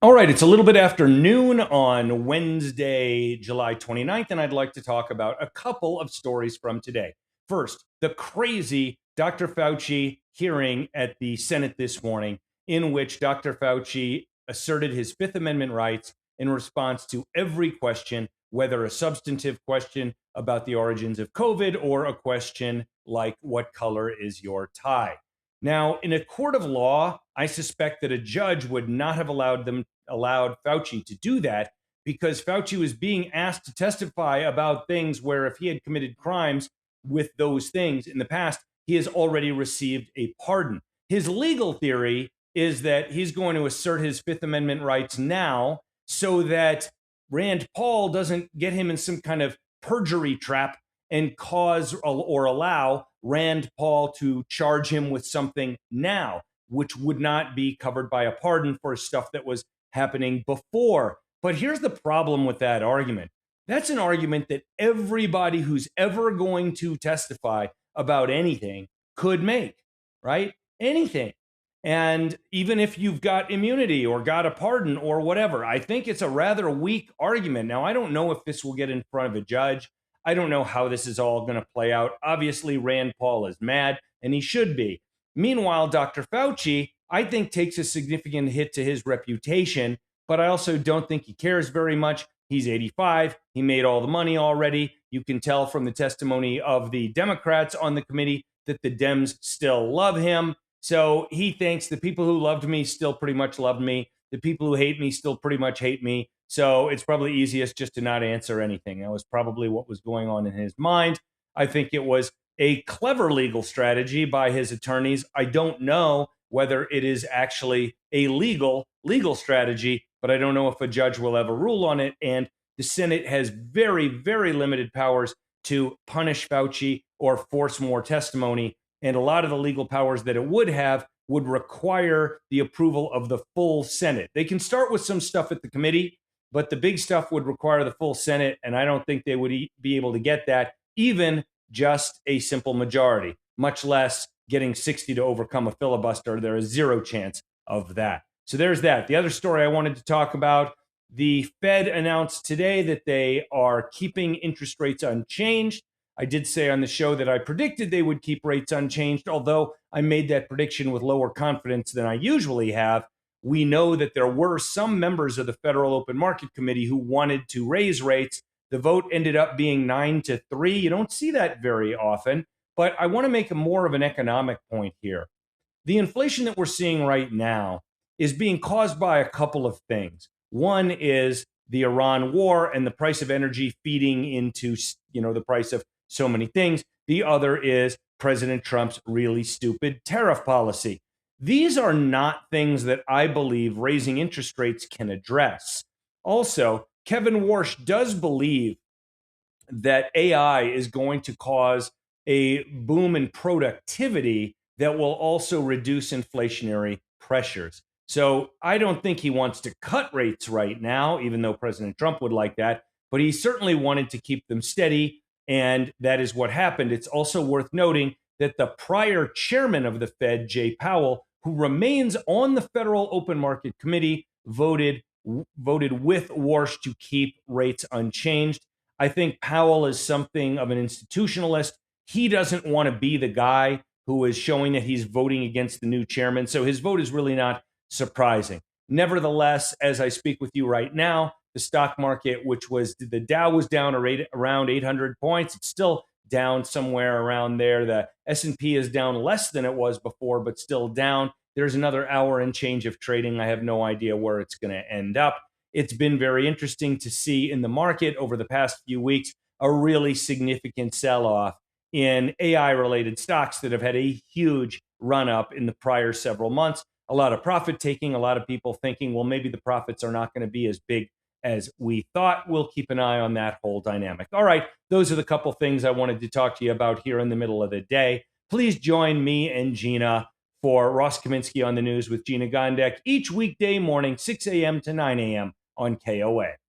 All right, it's a little bit after noon on Wednesday, July 29th, and I'd like to talk about a couple of stories from today. First, the crazy Dr. Fauci hearing at the Senate this morning, in which Dr. Fauci asserted his Fifth Amendment rights in response to every question, whether a substantive question about the origins of COVID or a question like, what color is your tie? Now, in a court of law, I suspect that a judge would not have allowed Fauci to do that because Fauci was being asked to testify about things where if he had committed crimes with those things in the past, he has already received a pardon. His legal theory is that he's going to assert his Fifth Amendment rights now so that Rand Paul doesn't get him in some kind of perjury trap and cause or allow Rand Paul to charge him with something now, which would not be covered by a pardon for stuff that was happening before. But here's the problem with that argument. That's an argument that everybody who's ever going to testify about anything could make, right? Anything. And even if you've got immunity or got a pardon or whatever, I think it's a rather weak argument. Now, I don't know if this will get in front of a judge. I don't know how this is all going to play out. Obviously, Rand Paul is mad, and he should be. Meanwhile, Dr. Fauci, I think, takes a significant hit to his reputation, but I also don't think he cares very much. He's 85. He made all the money already. You can tell from the testimony of the Democrats on the committee that the Dems still love him. So he thinks the people who loved me still pretty much loved me. The people who hate me still pretty much hate me. So it's probably easiest just to not answer anything. That was probably what was going on in his mind. I think it was a clever legal strategy by his attorneys. I don't know whether it is actually a legal strategy, but I don't know if a judge will ever rule on it. And the Senate has very, very limited powers to punish Fauci or force more testimony. And a lot of the legal powers that it would have would require the approval of the full Senate. They can start with some stuff at the committee, but the big stuff would require the full Senate. And I don't think they would be able to get that, even just a simple majority, much less getting 60 to overcome a filibuster. There is zero chance of that. So there's that. The other story I wanted to talk about, the Fed announced today that they are keeping interest rates unchanged. I did say on the show that I predicted they would keep rates unchanged, although I made that prediction with lower confidence than I usually have. We know that there were some members of the Federal Open Market Committee who wanted to raise rates. The vote ended up being 9-3. You don't see that very often, but I want to make more of an economic point here. The inflation that we're seeing right now is being caused by a couple of things. One is the Iran war and the price of energy feeding into, the price of so many things. The other is President Trump's really stupid tariff policy. These are not things that I believe raising interest rates can address. Also, Kevin Warsh does believe that AI is going to cause a boom in productivity that will also reduce inflationary pressures. So I don't think he wants to cut rates right now, even though President Trump would like that, but he certainly wanted to keep them steady. And that is what happened. It's also worth noting that the prior chairman of the Fed, Jay Powell, who remains on the Federal Open Market Committee, voted with Warsh to keep rates unchanged. I think Powell is something of an institutionalist. He doesn't want to be the guy who is showing that he's voting against the new chairman. So his vote is really not surprising. Nevertheless, as I speak with you right now, the stock market, which was the Dow was down around 800 points. It's still down somewhere around there. The S&P is down less than it was before, but still down. There's another hour and change of trading. I have no idea where it's going to end up. It's been very interesting to see in the market over the past few weeks a really significant sell-off in AI-related stocks that have had a huge run-up in the prior several months. A lot of profit taking, a lot of people thinking, well, maybe the profits are not going to be as big as we thought. We'll keep an eye on that whole dynamic. All right, those are the couple things I wanted to talk to you about here in the middle of the day. Please join me and Gina for Ross Kaminsky on the News with Gina Gondek each weekday morning, 6 a.m. to 9 a.m. on KOA.